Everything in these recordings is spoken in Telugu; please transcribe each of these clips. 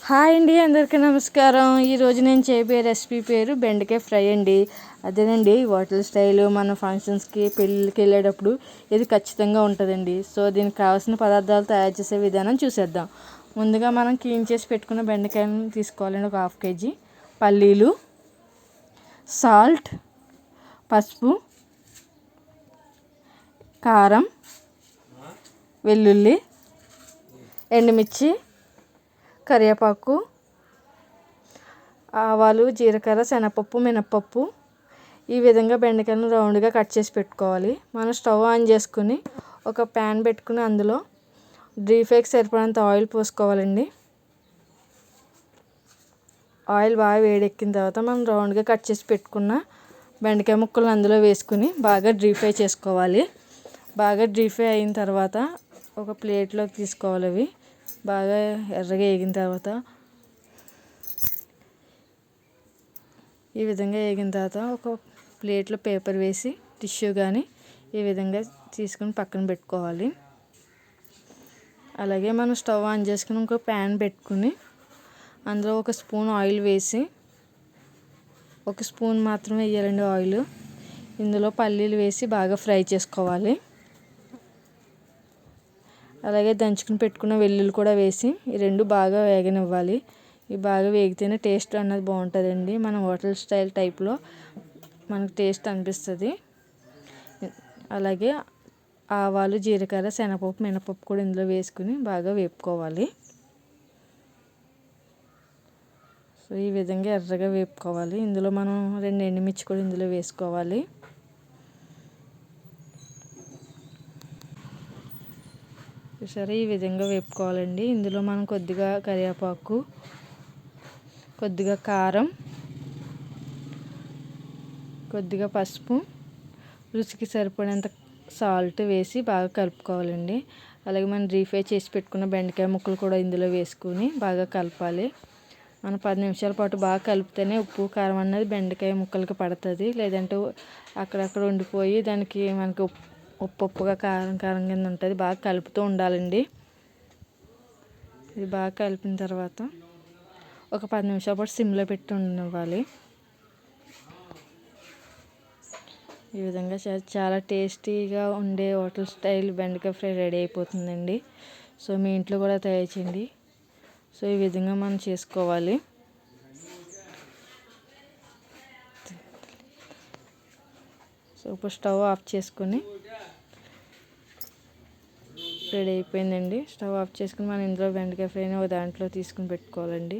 హాయ్ అండి, అందరికీ నమస్కారం. ఈరోజు నేను చేయబోయే రెసిపీ పేరు బెండకాయ ఫ్రై అండి. అదేనండి హోటల్ స్టైలు. మన ఫంక్షన్స్కి పెళ్ళిళ్ళకి వెళ్ళేటప్పుడు ఇది ఖచ్చితంగా ఉంటుందండి. సో దీనికి కావాల్సిన పదార్థాలు తయారు చేసే విధానం చూసేద్దాం. ముందుగా మనం క్లీన్ చేసి పెట్టుకున్న బెండకాయలను తీసుకోవాలండి. ఒక 1/2 kg పల్లీలు, సాల్ట్, పసుపు, కారం, వెల్లుల్లి, ఎండుమిర్చి, కరివేపాకు, ఆవాలు, జీలకర్ర, శనగపప్పు, మినప్పప్పు. ఈ విధంగా బెండకాయలను రౌండ్గా కట్ చేసి పెట్టుకోవాలి. మనం స్టవ్ ఆన్ చేసుకుని ఒక ప్యాన్ పెట్టుకుని అందులో డీప్ ఫ్రైకి సరిపడినంత ఆయిల్ పోసుకోవాలండి. ఆయిల్ బాగా వేడెక్కిన తర్వాత మనం రౌండ్గా కట్ చేసి పెట్టుకున్న బెండకాయ ముక్కలను అందులో వేసుకుని బాగా డీప్ ఫ్రై చేసుకోవాలి. బాగా డీప్ ఫ్రై అయిన తర్వాత ఒక ప్లేట్లోకి తీసుకోవాలి. అవి బాగా ఎర్రగా వేగిన తర్వాత ఈ విధంగా వేగిన తర్వాత ఒక ప్లేట్లో పేపర్ వేసి టిష్యూ కానీ ఈ విధంగా తీసుకుని పక్కన పెట్టుకోవాలి. అలాగే మనం స్టవ్ ఆన్ చేసుకుని ఇంకో ప్యాన్ పెట్టుకుని అందులో 1 స్పూన్ ఆయిల్ వేసి, 1 స్పూన్ మాత్రమే వేయాలండి ఆయిల్. ఇందులో పల్లీలు వేసి బాగా ఫ్రై చేసుకోవాలి. అలాగే దంచుకుని పెట్టుకున్న వెల్లుల్లి కూడా వేసి ఈ రెండు బాగా వేగనివ్వాలి. ఇవి బాగా వేగితేనే టేస్ట్ అన్నది బాగుంటుందండి. మన హోటల్ స్టైల్ టైప్లో మనకు టేస్ట్ అనిపిస్తుంది. అలాగే ఆవాలు, జీలకర్ర, శనగపప్పు, మినపప్పు కూడా ఇందులో వేసుకుని బాగా వేపుకోవాలి. సో ఈ విధంగా ఎర్రగా వేపుకోవాలి. ఇందులో మనం 2 ఎండుమిర్చి కూడా ఇందులో వేసుకోవాలి. సరే ఈ విధంగా వేపుకోవాలండి. ఇందులో మనం కొద్దిగా కరివేపాకు, కొద్దిగా కారం, కొద్దిగా పసుపు, రుచికి సరిపడినంత సాల్ట్ వేసి బాగా కలుపుకోవాలండి. అలాగే మనం డీప్ ఫ్రై చేసి పెట్టుకున్న బెండకాయ ముక్కలు కూడా ఇందులో వేసుకుని బాగా కలపాలి. మనం 10 నిమిషాల పాటు బాగా కలిపితేనే ఉప్పు కారం అన్నది బెండకాయ ముక్కలకి పడుతుంది. లేదంటే అక్కడక్కడ ఉండిపోయి దానికి మనకి ఉప్పుగా కారం కింద ఉంటుంది. బాగా కలుపుతూ ఉండాలండి. ఇది బాగా కలిపిన తర్వాత ఒక 10 నిమిషాల పాటు సిమ్లో పెట్టి ఉండనివ్వాలి. ఈ విధంగా చాలా టేస్టీగా ఉండే హోటల్ స్టైల్ బెండకాయ ఫ్రై రెడీ అయిపోతుందండి. సో మీ ఇంట్లో కూడా తయారు చేయండి. సో ఈ విధంగా మనం చేసుకోవాలి. సో ఇప్పుడు స్టవ్ ఆఫ్ చేసుకొని రెడీ అయిపోయిందండి. స్టవ్ ఆఫ్ చేసుకుని మనం ఇందులో బెండకాయ ఫ్రైని ఒక దాంట్లో తీసుకుని పెట్టుకోవాలండి.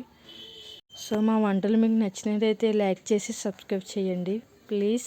సో మా వంటలు మీకు నచ్చినట్లయితే లైక్ చేసి సబ్స్క్రైబ్ చేయండి ప్లీజ్.